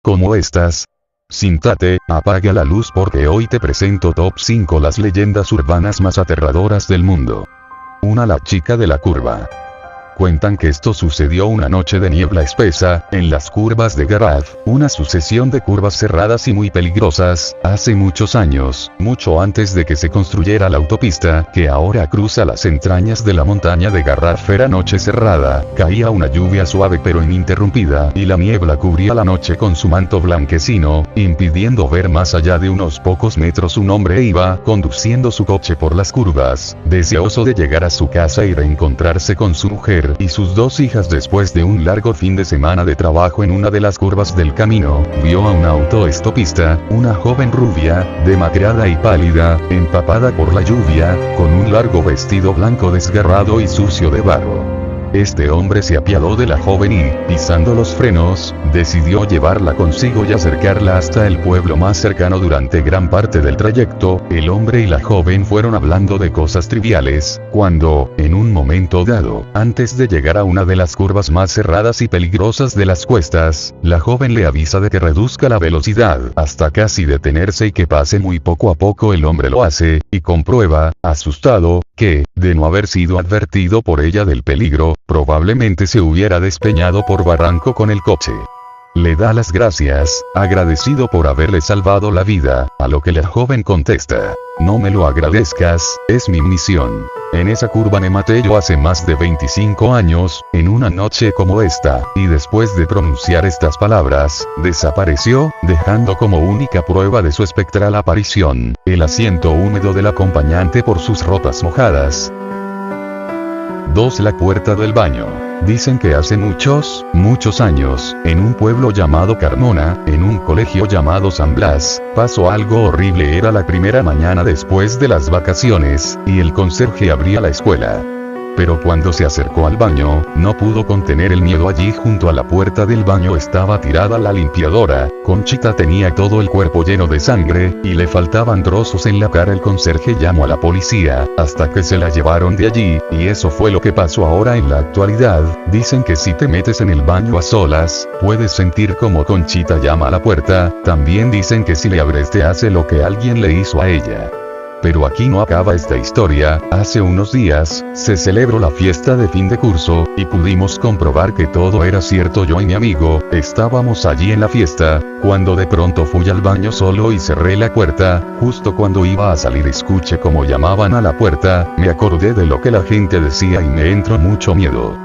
¿Cómo estás? Siéntate, apaga la luz porque hoy te presento Top 5 las leyendas urbanas más aterradoras del mundo. 1. La chica de la curva. Cuentan que esto sucedió una noche de niebla espesa, en las curvas de Garraf, una sucesión de curvas cerradas y muy peligrosas, hace muchos años, mucho antes de que se construyera la autopista, que ahora cruza las entrañas de la montaña de Garraf. Era noche cerrada, caía una lluvia suave pero ininterrumpida, y la niebla cubría la noche con su manto blanquecino, impidiendo ver más allá de unos pocos metros. Un hombre iba conduciendo su coche por las curvas, deseoso de llegar a su casa y reencontrarse con su mujer y sus 2 hijas. Después de un largo fin de semana de trabajo en una de las curvas del camino, vio a una autoestopista, una joven rubia, demacrada y pálida, empapada por la lluvia, con un largo vestido blanco desgarrado y sucio de barro. Este hombre se apiadó de la joven y, pisando los frenos, decidió llevarla consigo y acercarla hasta el pueblo más cercano. Durante gran parte del trayecto, el hombre y la joven fueron hablando de cosas triviales, cuando, en un momento dado, antes de llegar a una de las curvas más cerradas y peligrosas de las cuestas, la joven le avisa de que reduzca la velocidad hasta casi detenerse y que pase muy poco a poco. El hombre lo hace, y comprueba, asustado, que, de no haber sido advertido por ella del peligro, probablemente se hubiera despeñado por barranco con el coche. Le da las gracias, agradecido por haberle salvado la vida, a lo que la joven contesta: no me lo agradezcas, es mi misión. En esa curva me maté yo hace más de 25 años, en una noche como esta, y después de pronunciar estas palabras, desapareció, dejando como única prueba de su espectral aparición, el asiento húmedo del acompañante por sus ropas mojadas. 2. La puerta del baño. Dicen que hace muchos años, en un pueblo llamado Carmona, en un colegio llamado San Blas, pasó algo horrible. Era la primera mañana después de las vacaciones, y el conserje abría la escuela. Pero cuando se acercó al baño, no pudo contener el miedo. Allí junto a la puerta del baño estaba tirada la limpiadora. Conchita tenía todo el cuerpo lleno de sangre, y le faltaban trozos en la cara. El conserje llamó a la policía, hasta que se la llevaron de allí, y eso fue lo que pasó. Ahora en la actualidad, dicen que si te metes en el baño a solas, puedes sentir como Conchita llama a la puerta. También dicen que si le abres te hace lo que alguien le hizo a ella. Pero aquí no acaba esta historia. Hace unos días, se celebró la fiesta de fin de curso, y pudimos comprobar que todo era cierto. Yo y mi amigo, estábamos allí en la fiesta, cuando de pronto fui al baño solo y cerré la puerta. Justo cuando iba a salir escuché cómo llamaban a la puerta, me acordé de lo que la gente decía y me entró mucho miedo.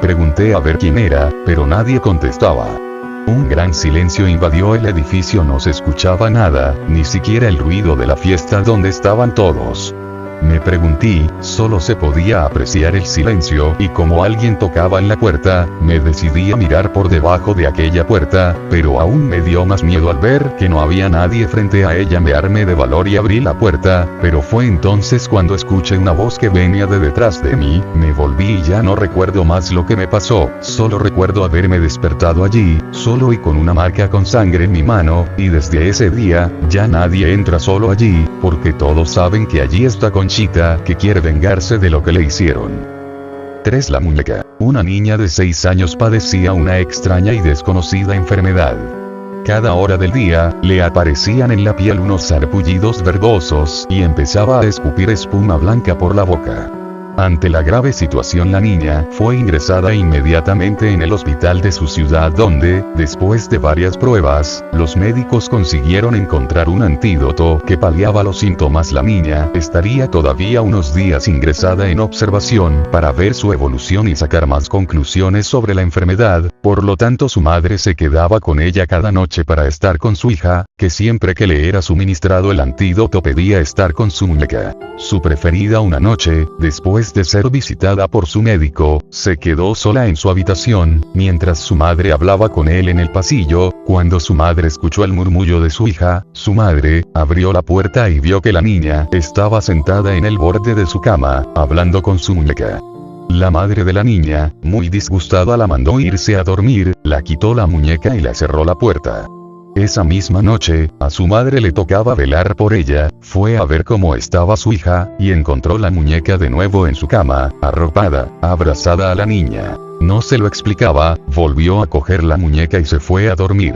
Pregunté a ver quién era, pero nadie contestaba. Un gran silencio invadió el edificio. No se escuchaba nada, ni siquiera el ruido de la fiesta donde estaban todos. Me pregunté, solo se podía apreciar el silencio, y como alguien tocaba en la puerta, me decidí a mirar por debajo de aquella puerta, pero aún me dio más miedo al ver que no había nadie frente a ella. Me armé de valor y abrí la puerta, pero fue entonces cuando escuché una voz que venía de detrás de mí. Me volví y ya no recuerdo más lo que me pasó, solo recuerdo haberme despertado allí, solo y con una marca con sangre en mi mano, y desde ese día, ya nadie entra solo allí, porque todos saben que allí está Conchita, que quiere vengarse de lo que le hicieron. 3. La muñeca. Una niña de 6 años padecía una extraña y desconocida enfermedad. Cada hora del día, le aparecían en la piel unos sarpullidos verdosos, y empezaba a escupir espuma blanca por la boca. Ante la grave situación, la niña fue ingresada inmediatamente en el hospital de su ciudad, donde, después de varias pruebas, los médicos consiguieron encontrar un antídoto que paliaba los síntomas. La niña estaría todavía unos días ingresada en observación para ver su evolución y sacar más conclusiones sobre la enfermedad. Por lo tanto, su madre se quedaba con ella cada noche para estar con su hija, que siempre que le era suministrado el antídoto pedía estar con su muñeca. Su preferida una noche, después de ser visitada por su médico, se quedó sola en su habitación, mientras su madre hablaba con él en el pasillo. Cuando su madre escuchó el murmullo de su hija, su madre abrió la puerta y vio que la niña estaba sentada en el borde de su cama, hablando con su muñeca. La madre de la niña, muy disgustada, la mandó irse a dormir, la quitó la muñeca y la cerró la puerta. Esa misma noche, a su madre le tocaba velar por ella. Fue a ver cómo estaba su hija, y encontró la muñeca de nuevo en su cama, arropada, abrazada a la niña. No se lo explicaba, volvió a coger la muñeca y se fue a dormir.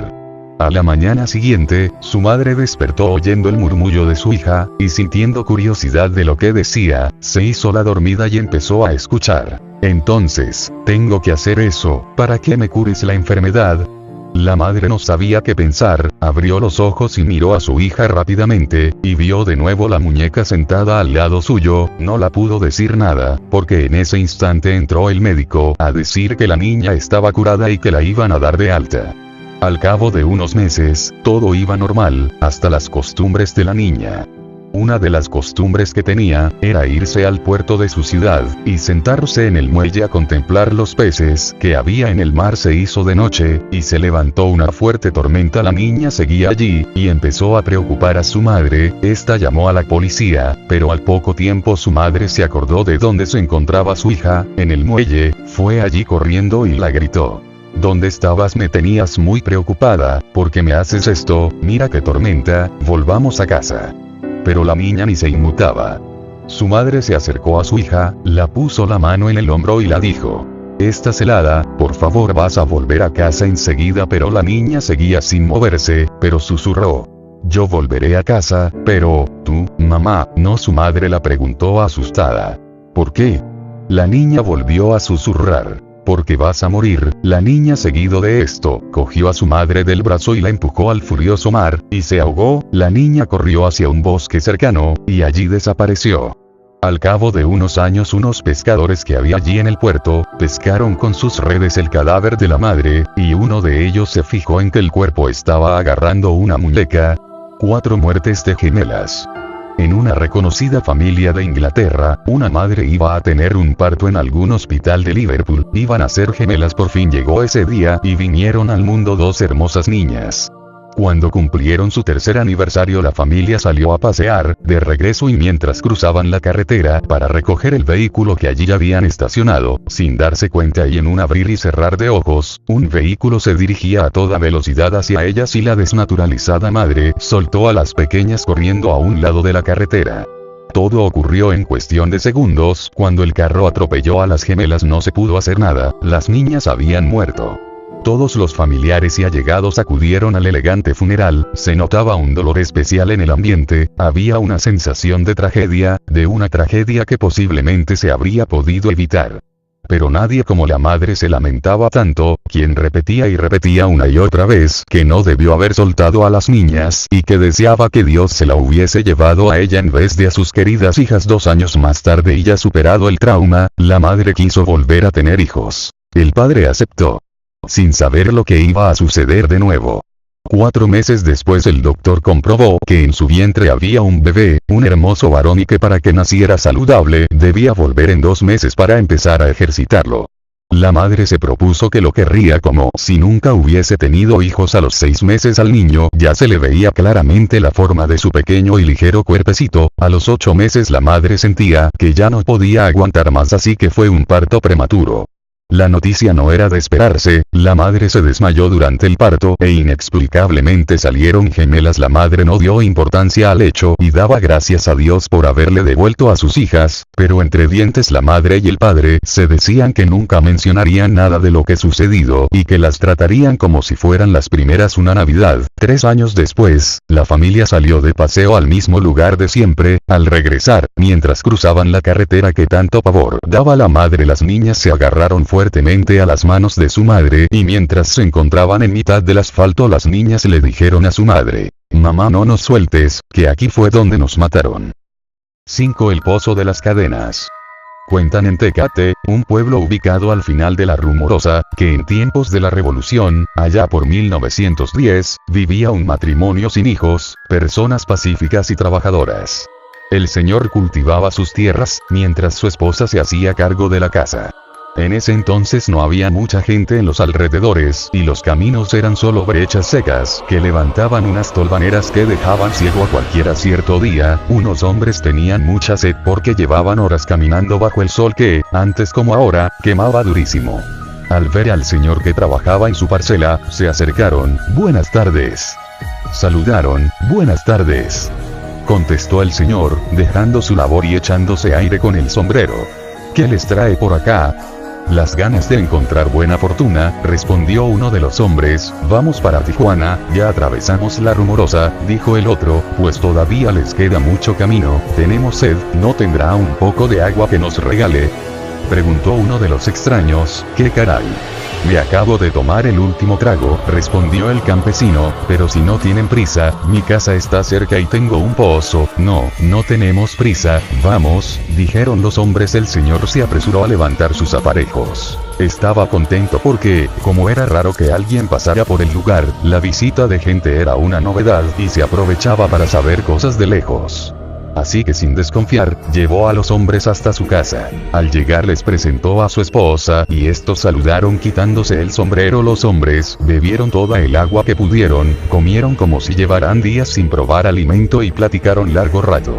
A la mañana siguiente, su madre despertó oyendo el murmullo de su hija, y sintiendo curiosidad de lo que decía, se hizo la dormida y empezó a escuchar. Entonces, tengo que hacer eso, para que me cures la enfermedad. La madre no sabía qué pensar, abrió los ojos y miró a su hija rápidamente, y vio de nuevo la muñeca sentada al lado suyo. No la pudo decir nada, porque en ese instante entró el médico a decir que la niña estaba curada y que la iban a dar de alta. Al cabo de unos meses, todo iba normal, hasta las costumbres de la niña. Una de las costumbres que tenía, era irse al puerto de su ciudad, y sentarse en el muelle a contemplar los peces que había en el mar. Se hizo de noche, y se levantó una fuerte tormenta. La niña seguía allí, y empezó a preocupar a su madre. Esta llamó a la policía, pero al poco tiempo su madre se acordó de dónde se encontraba su hija, en el muelle, fue allí corriendo y la gritó. ¿Dónde estabas? Me tenías muy preocupada, ¿por qué me haces esto? Mira qué tormenta, volvamos a casa. Pero la niña ni se inmutaba. Su madre se acercó a su hija, la puso la mano en el hombro y la dijo: «Estás helada, por favor vas a volver a casa enseguida». Pero la niña seguía sin moverse, pero susurró: «Yo volveré a casa, pero, tú, mamá, no». Su madre la preguntó asustada: «¿Por qué?». La niña volvió a susurrar: «Porque vas a morir». La niña, seguido de esto, cogió a su madre del brazo y la empujó al furioso mar, y se ahogó. La niña corrió hacia un bosque cercano, y allí desapareció. Al cabo de unos años, unos pescadores que había allí en el puerto, pescaron con sus redes el cadáver de la madre, y uno de ellos se fijó en que el cuerpo estaba agarrando una muñeca. 4 muertes de gemelas. En una reconocida familia de Inglaterra, una madre iba a tener un parto en algún hospital de Liverpool. Iban a ser gemelas. Por fin llegó ese día, y vinieron al mundo 2 hermosas niñas. Cuando cumplieron su 3er aniversario, la familia salió a pasear, de regreso, y mientras cruzaban la carretera para recoger el vehículo que allí habían estacionado, sin darse cuenta y en un abrir y cerrar de ojos, un vehículo se dirigía a toda velocidad hacia ellas y la desnaturalizada madre soltó a las pequeñas corriendo a un lado de la carretera. Todo ocurrió en cuestión de segundos. Cuando el carro atropelló a las gemelas no se pudo hacer nada, las niñas habían muerto. Todos los familiares y allegados acudieron al elegante funeral. Se notaba un dolor especial en el ambiente, había una sensación de tragedia, de una tragedia que posiblemente se habría podido evitar. Pero nadie como la madre se lamentaba tanto, quien repetía y repetía una y otra vez que no debió haber soltado a las niñas, y que deseaba que Dios se la hubiese llevado a ella en vez de a sus queridas hijas. 2 años más tarde, y ya superado el trauma, la madre quiso volver a tener hijos. El padre aceptó, sin saber lo que iba a suceder de nuevo. 4 meses después, el doctor comprobó que en su vientre había un bebé, un hermoso varón, y que para que naciera saludable, debía volver en 2 meses para empezar a ejercitarlo. La madre se propuso que lo querría como si nunca hubiese tenido hijos. A los 6 meses al niño ya se le veía claramente la forma de su pequeño y ligero cuerpecito. A los 8 meses la madre sentía que ya no podía aguantar más, así que fue un parto prematuro. La noticia no era de esperarse, la madre se desmayó durante el parto e inexplicablemente salieron gemelas. La madre no dio importancia al hecho y daba gracias a Dios por haberle devuelto a sus hijas, pero entre dientes la madre y el padre se decían que nunca mencionarían nada de lo que sucedido y que las tratarían como si fueran las primeras una Navidad. 3 años después, la familia salió de paseo al mismo lugar de siempre. Al regresar, mientras cruzaban la carretera que tanto pavor daba la madre, las niñas se agarraron fuertemente a las manos de su madre, y mientras se encontraban en mitad del asfalto, las niñas le dijeron a su madre: «Mamá, no nos sueltes, que aquí fue donde nos mataron». 5. El pozo de las cadenas. Cuentan en Tecate, un pueblo ubicado al final de la Rumorosa, que en tiempos de la Revolución, allá por 1910, vivía un matrimonio sin hijos, personas pacíficas y trabajadoras. El señor cultivaba sus tierras, mientras su esposa se hacía cargo de la casa. En ese entonces no había mucha gente en los alrededores, y los caminos eran solo brechas secas, que levantaban unas tolvaneras que dejaban ciego a cualquiera. Cierto día, unos hombres tenían mucha sed porque llevaban horas caminando bajo el sol que, antes como ahora, quemaba durísimo. Al ver al señor que trabajaba en su parcela, se acercaron. «Buenas tardes». Saludaron. «Buenas tardes», contestó el señor, dejando su labor y echándose aire con el sombrero. «¿Qué les trae por acá?». Las ganas de encontrar buena fortuna, respondió uno de los hombres. Vamos para Tijuana, ya atravesamos la Rumorosa, dijo el otro, pues todavía les queda mucho camino. Tenemos sed, ¿no tendrá un poco de agua que nos regale?, preguntó uno de los extraños. ¿Qué caray? Me acabo de tomar el último trago, respondió el campesino, pero si no tienen prisa, mi casa está cerca y tengo un pozo. No, no tenemos prisa, vamos, dijeron los hombres. El señor se apresuró a levantar sus aparejos. Estaba contento porque, como era raro que alguien pasara por el lugar, la visita de gente era una novedad y se aprovechaba para saber cosas de lejos. Así que sin desconfiar, llevó a los hombres hasta su casa. Al llegar les presentó a su esposa, y estos saludaron quitándose el sombrero. Los hombres bebieron toda el agua que pudieron, comieron como si llevaran días sin probar alimento y platicaron largo rato.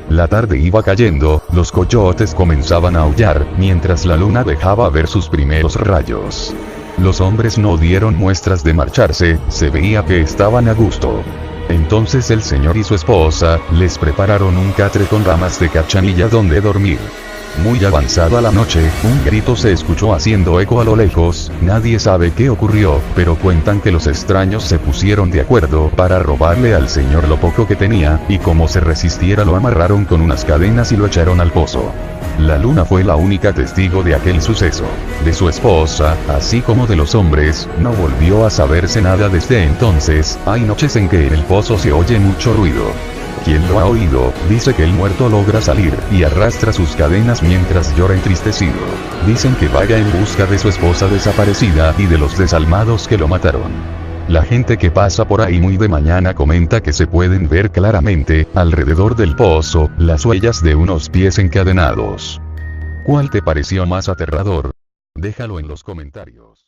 La tarde iba cayendo, los coyotes comenzaban a aullar, mientras la luna dejaba ver sus primeros rayos. Los hombres no dieron muestras de marcharse, se veía que estaban a gusto. Entonces el señor y su esposa, les prepararon un catre con ramas de cachanilla donde dormir. Muy avanzada la noche, un grito se escuchó haciendo eco a lo lejos. Nadie sabe qué ocurrió, pero cuentan que los extraños se pusieron de acuerdo para robarle al señor lo poco que tenía, y como se resistiera lo amarraron con unas cadenas y lo echaron al pozo. La luna fue la única testigo de aquel suceso. De su esposa, así como de los hombres, no volvió a saberse nada desde entonces. Hay noches en que en el pozo se oye mucho ruido. Quien lo ha oído, dice que el muerto logra salir, y arrastra sus cadenas mientras llora entristecido. Dicen que vaya en busca de su esposa desaparecida y de los desalmados que lo mataron. La gente que pasa por ahí muy de mañana comenta que se pueden ver claramente, alrededor del pozo, las huellas de unos pies encadenados. ¿Cuál te pareció más aterrador? Déjalo en los comentarios.